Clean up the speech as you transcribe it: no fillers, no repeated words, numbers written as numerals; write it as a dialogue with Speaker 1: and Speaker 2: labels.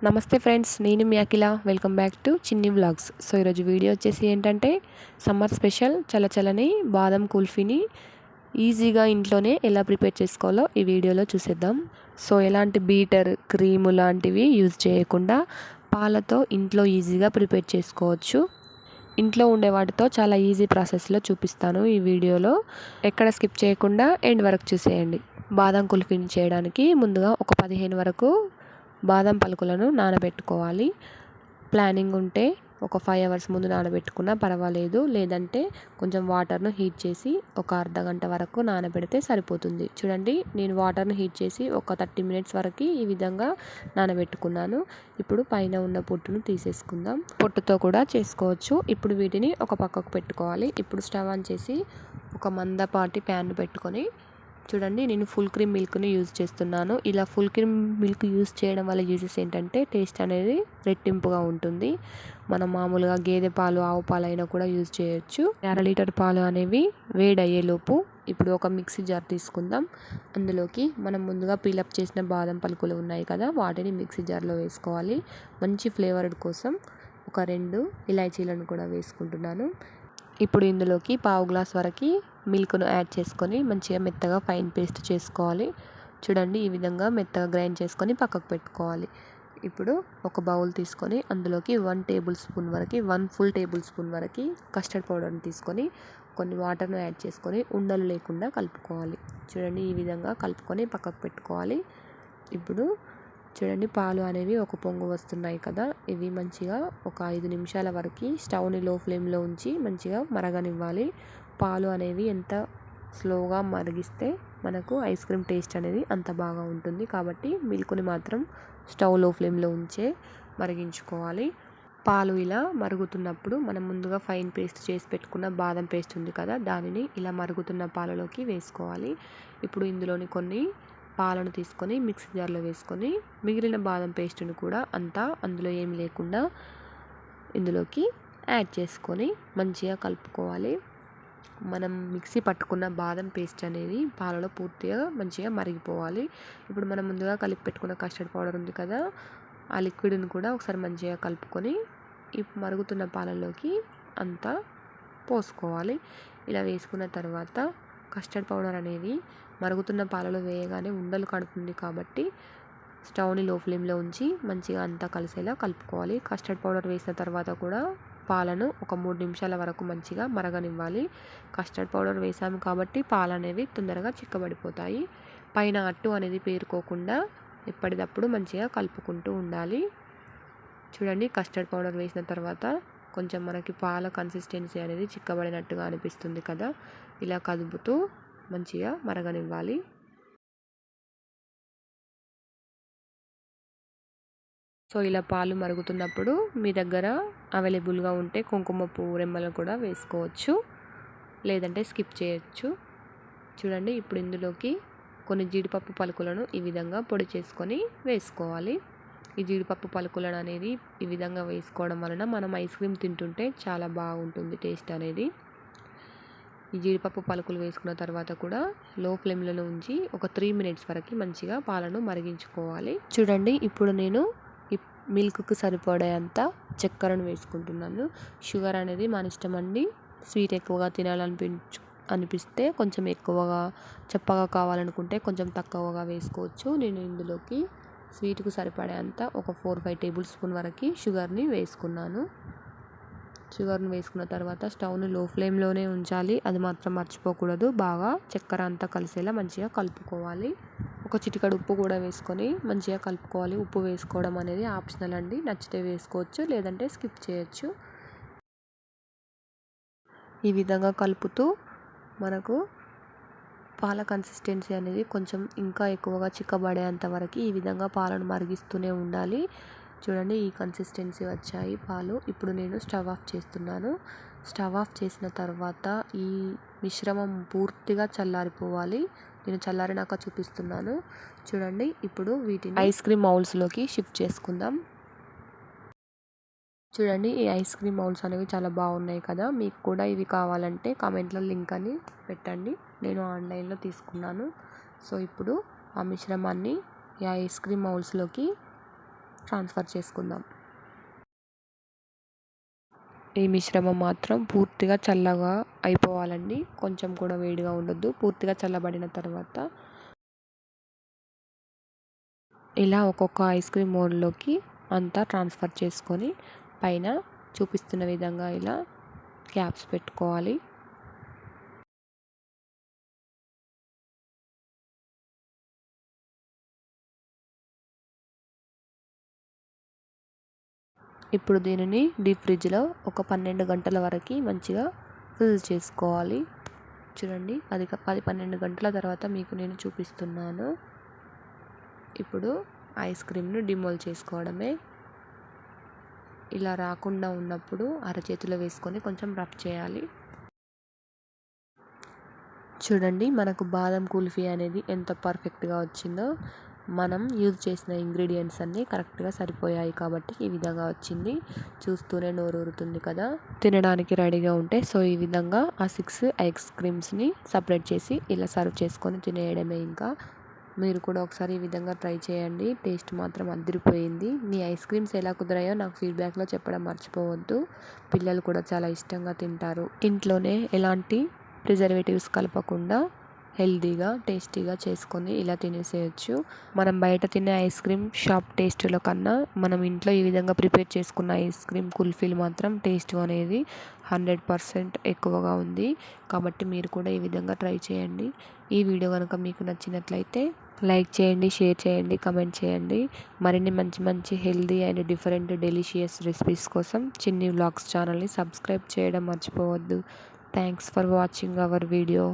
Speaker 1: నమస్తే ఫ్రెండ్స్, నేను మీ అఖిల. Welcome back to చిన్ని వ్లాగ్స్. సో ఈరోజు వీడియో వచ్చేసి ఏంటంటే సమ్మర్ స్పెషల్ చల్లచల్లని బాదం కుల్ఫీని ఈజీగా ఇంట్లోనే ఎలా ప్రిపేర్ చేసుకోవాలో ఈ వీడియోలో చూసేద్దాం. సో ఎలాంటి బీటర్, క్రీము లాంటివి యూజ్ చేయకుండా పాలతో ఇంట్లో ఈజీగా ప్రిపేర్ చేసుకోవచ్చు. ఇంట్లో ఉండే వాటితో చాలా ఈజీ ప్రాసెస్లో చూపిస్తాను ఈ వీడియోలో. ఎక్కడ స్కిప్ చేయకుండా ఎండ్ వరకు చూసేయండి. బాదం కుల్ఫీని చేయడానికి ముందుగా ఒక 15 వరకు బాదం పలుకులను నానబెట్టుకోవాలి. ప్లానింగ్ ఉంటే ఒక 5 అవర్స్ ముందు నానబెట్టుకున్నా పర్వాలేదు, లేదంటే కొంచెం వాటర్ను హీట్ చేసి ఒక అర్ధ గంట వరకు నానబెడితే సరిపోతుంది. చూడండి, నేను వాటర్ను హీట్ చేసి ఒక 30 మినిట్స్ వరకు ఈ విధంగా నానబెట్టుకున్నాను. ఇప్పుడు పైన ఉన్న పొట్టును తీసేసుకుందాం. పొట్టుతో కూడా చేసుకోవచ్చు. ఇప్పుడు వీటిని ఒక పక్కకు పెట్టుకోవాలి. ఇప్పుడు స్టవ్ ఆన్ చేసి ఒక మందపాటి ప్యాన్ పెట్టుకొని, చూడండి నేను ఫుల్ క్రీమ్ మిల్క్ని యూజ్ చేస్తున్నాను. ఇలా ఫుల్ క్రీమ్ మిల్క్ యూజ్ చేయడం వల్ల యూజెస్ ఏంటంటే టేస్ట్ అనేది రెట్టింపుగా ఉంటుంది. మనం మామూలుగా గేదె పాలు, ఆవు పాలు అయినా కూడా యూజ్ చేయొచ్చు. 1/2 లీటర్ పాలు అనేవి వేడయ్యేలోపు ఇప్పుడు ఒక మిక్సీ జార్ తీసుకుందాం. అందులోకి మనం ముందుగా పీలప్ చేసిన బాదం పలుకులు ఉన్నాయి కదా, వాటిని మిక్సీ జార్లో వేసుకోవాలి. మంచి ఫ్లేవర్డ్ కోసం ఒక 2 ఇలాచీలను కూడా వేసుకుంటున్నాను. ఇప్పుడు ఇందులోకి పావు గ్లాస్ వరకు మిల్క్ను యాడ్ చేసుకొని మంచిగా మెత్తగా ఫైన్ పేస్ట్ చేసుకోవాలి. చూడండి, ఈ విధంగా మెత్తగా గ్రైండ్ చేసుకొని పక్కకు పెట్టుకోవాలి. ఇప్పుడు ఒక బౌల్ తీసుకొని అందులోకి 1 టేబుల్ స్పూన్ వరకు 1 ఫుల్ టేబుల్ స్పూన్ వరకు కస్టర్డ్ పౌడర్ని తీసుకొని కొన్ని వాటర్ను యాడ్ చేసుకొని ఉండలు లేకుండా కలుపుకోవాలి. చూడండి, ఈ విధంగా కలుపుకొని పక్కకు పెట్టుకోవాలి. ఇప్పుడు చూడండి, పాలు అనేవి ఒక పొంగు వస్తున్నాయి కదా, ఇవి మంచిగా ఒక 5 నిమిషాల వరకు స్టవ్ని లో ఫ్లేమ్లో ఉంచి మంచిగా మరగనివ్వాలి. పాలు అనేవి ఎంత స్లోగా మరిగిస్తే మనకు ఐస్ క్రీమ్ టేస్ట్ అనేది అంత బాగా ఉంటుంది. కాబట్టి మిల్క్ని మాత్రం స్టవ్ లో ఫ్లేమ్లో ఉంచే మరిగించుకోవాలి. పాలు ఇలా మరుగుతున్నప్పుడు మనం ముందుగా ఫైన్ పేస్ట్ చేసి పెట్టుకున్న బాదం పేస్ట్ ఉంది కదా, దానిని ఇలా మరుగుతున్న పాలలోకి వేసుకోవాలి. ఇప్పుడు ఇందులోని కొన్ని పాలను తీసుకొని మిక్సీ జార్లో వేసుకొని మిగిలిన బాదం పేస్ట్ని కూడా అంతా అందులో ఏమి లేకుండా ఇందులోకి యాడ్ చేసుకొని మంచిగా కలుపుకోవాలి. మనం మిక్సీ పట్టుకున్న బాదం పేస్ట్ అనేది పాలలో పూర్తిగా మంచిగా మరిగిపోవాలి. ఇప్పుడు మనం ముందుగా కలిపి పెట్టుకున్న కస్టర్డ్ పౌడర్ ఉంది కదా, ఆ లిక్విడ్ని కూడా ఒకసారి మంచిగా కలుపుకొని ఈ మరుగుతున్న పాలలోకి అంతా పోసుకోవాలి. ఇలా వేసుకున్న తర్వాత కస్టర్డ్ పౌడర్ అనేది మరుగుతున్న పాలలో వేయగానే ఉండలు కడుతుంది. కాబట్టి స్టవ్ని లో ఫ్లేమ్లో ఉంచి మంచిగా అంతా కలిసేలా కలుపుకోవాలి. కస్టర్డ్ పౌడర్ వేసిన తర్వాత కూడా పాలను ఒక 3 నిమిషాల వరకు మంచిగా మరగనివ్వాలి. కస్టర్డ్ పౌడర్ వేసాము కాబట్టి పాలు అనేవి తొందరగా చిక్కబడిపోతాయి. పైన అట్టు అనేది పేరుకోకుండా ఎప్పటికప్పుడు మంచిగా కలుపుకుంటూ ఉండాలి. చూడండి, కస్టర్డ్ పౌడర్ వేసిన తర్వాత కొంచెం మనకి పాల కన్సిస్టెన్సీ అనేది చిక్కబడినట్టుగా అనిపిస్తుంది కదా, ఇలా కదుపుతూ మంచిగా మరగనివ్వాలి. సో ఇలా పాలు మరుగుతున్నప్పుడు మీ దగ్గర అవైలబుల్గా ఉంటే కుంకుమ పువ్వు రెమ్మలు కూడా వేసుకోవచ్చు, లేదంటే స్కిప్ చేయొచ్చు. చూడండి, ఇప్పుడు ఇందులోకి కొన్ని జీడిపప్పు పలుకులను ఈ విధంగా పొడి చేసుకొని వేసుకోవాలి. ఈ జీడిపప్పు పలుకులను అనేది ఈ విధంగా వేసుకోవడం వలన మనం ఐస్ క్రీమ్ తింటుంటే చాలా బాగుంటుంది టేస్ట్ అనేది. ఈ జీడిపప్పు పలుకులు వేసుకున్న తర్వాత కూడా లో ఫ్లేమ్లో ఉంచి ఒక 3 మినిట్స్ వరకు మంచిగా పాలను మరిగించుకోవాలి. చూడండి, ఇప్పుడు నేను ఈ మిల్క్కి సరిపడేంత చక్కెరను వేసుకుంటున్నాను. షుగర్ అనేది మన ఇష్టం అండి. స్వీట్ ఎక్కువగా అనిపిస్తే కొంచెం ఎక్కువగా, చప్పగా కావాలనుకుంటే కొంచెం తక్కువగా వేసుకోవచ్చు. నేను ఇందులోకి స్వీట్కు సరిపడేంత ఒక 4-5 టేబుల్ స్పూన్ వరకు షుగర్ని వేసుకున్నాను. షుగర్ని వేసుకున్న తర్వాత స్టవ్ని లో ఫ్లేమ్లోనే ఉంచాలి, అది మాత్రం మర్చిపోకూడదు. బాగా చక్కెర అంతా కలిసేలా మంచిగా కలుపుకోవాలి. ఒక చిటికెడు ఉప్పు కూడా వేసుకొని మంచిగా కలుపుకోవాలి. ఉప్పు వేసుకోవడం అనేది ఆప్షనల్ అండి, నచ్చితే వేసుకోవచ్చు, లేదంటే స్కిప్ చేయొచ్చు. ఈ విధంగా కలుపుతూ మనకు పాల కన్సిస్టెన్సీ అనేది కొంచెం ఇంకా ఎక్కువగా చిక్కబడేంత వరకు ఈ విధంగా పాలను మరిగిస్తూనే ఉండాలి. చూడండి, ఈ కన్సిస్టెన్సీ వచ్చాయి పాలు. ఇప్పుడు నేను స్టవ్ ఆఫ్ చేస్తున్నాను. స్టవ్ ఆఫ్ చేసిన తర్వాత ఈ మిశ్రమం పూర్తిగా చల్లారిపోవాలి. నేను చల్లారినాక చూపిస్తున్నాను. చూడండి, ఇప్పుడు వీటిని ఐస్ క్రీమ్ మౌల్స్లోకి షిఫ్ట్ చేసుకుందాం. చూడండి, ఈ ఐస్ క్రీమ్ మౌల్స్ అనేవి చాలా బాగున్నాయి కదా, మీకు కూడా ఇవి కావాలంటే కామెంట్లో లింక్ అని పెట్టండి. నేను ఆన్లైన్లో తీసుకున్నాను. సో ఇప్పుడు ఆ మిశ్రమాన్ని ఈ ఐస్ క్రీమ్ మౌల్స్లోకి ట్రాన్స్ఫర్ చేసుకుందాం. ఈ మిశ్రమం మాత్రం పూర్తిగా చల్లగా అయిపోవాలండి. కొంచెం కూడా వేడిగా ఉండొద్దు. పూర్తిగా చల్లబడిన తర్వాత ఇలా ఒక్కొక్క ఐస్ క్రీమ్ మోల్డ్లోకి అంతా ట్రాన్స్ఫర్ చేసుకొని పైన చూపిస్తున్న విధంగా ఇలా క్యాప్స్ పెట్టుకోవాలి. ఇప్పుడు దీనిని డీప్ ఫ్రిడ్జ్లో ఒక 12 గంటల వరకు మంచిగా ఫ్రీజ్ చేసుకోవాలి. చూడండి 10-12 గంటల తర్వాత మీకు నేను చూపిస్తున్నాను. ఇప్పుడు ఐస్ క్రీమ్ను డిమోల్ చేసుకోవడమే. ఇలా రాకుండా ఉన్నప్పుడు అరచేతిలో వేసుకొని కొంచెం రబ్ చేయాలి. చూడండి మనకు బాదం కుల్ఫీ అనేది ఎంత పర్ఫెక్ట్గా వచ్చిందో. మనం యూజ్ చేసిన ఇంగ్రీడియంట్స్ అన్నీ కరెక్ట్గా సరిపోయాయి కాబట్టి ఈ విధంగా వచ్చింది. చూస్తూనే నోరూరుతుంది కదా. తినడానికి రెడీగా ఉంటే సో ఈ విధంగా ఆ 6 ఐస్ క్రీమ్స్ని సపరేట్ చేసి ఇలా సర్వ్ చేసుకొని తినేయడమే. ఇంకా మీరు కూడా ఒకసారి ఈ విధంగా ట్రై చేయండి. టేస్ట్ మాత్రం అదిరిపోయింది. మీ ఐస్ క్రీమ్స్ ఎలా కుదిరాయో నాకు ఫీడ్బ్యాక్లో చెప్పడం మర్చిపోవద్దు. పిల్లలు కూడా చాలా ఇష్టంగా తింటారు. ఇంట్లోనే ఎలాంటి ప్రిజర్వేటివ్స్ కలపకుండా హెల్తీగా టేస్టీగా చేసుకొని ఇలా తినేసేయచ్చు. మనం బయట తినే ఐస్ క్రీమ్ షాప్ టేస్ట్లో కన్నా మనం ఇంట్లో ఈ విధంగా ప్రిపేర్ చేసుకున్న ఐస్ క్రీమ్ కుల్ఫీలు మాత్రం టేస్ట్ అనేది 100% ఎక్కువగా ఉంది. కాబట్టి మీరు కూడా ఈ విధంగా ట్రై చేయండి. ఈ వీడియో కనుక మీకు నచ్చినట్లయితే లైక్ చేయండి, షేర్ చేయండి, కమెంట్ చేయండి. మరిన్ని మంచి మంచి healthy and different delicious recipes కోసం చిన్ని వ్లాగ్స్ ఛానల్ని సబ్స్క్రైబ్ చేయడం మర్చిపోవద్దు. Thanks for watching our video.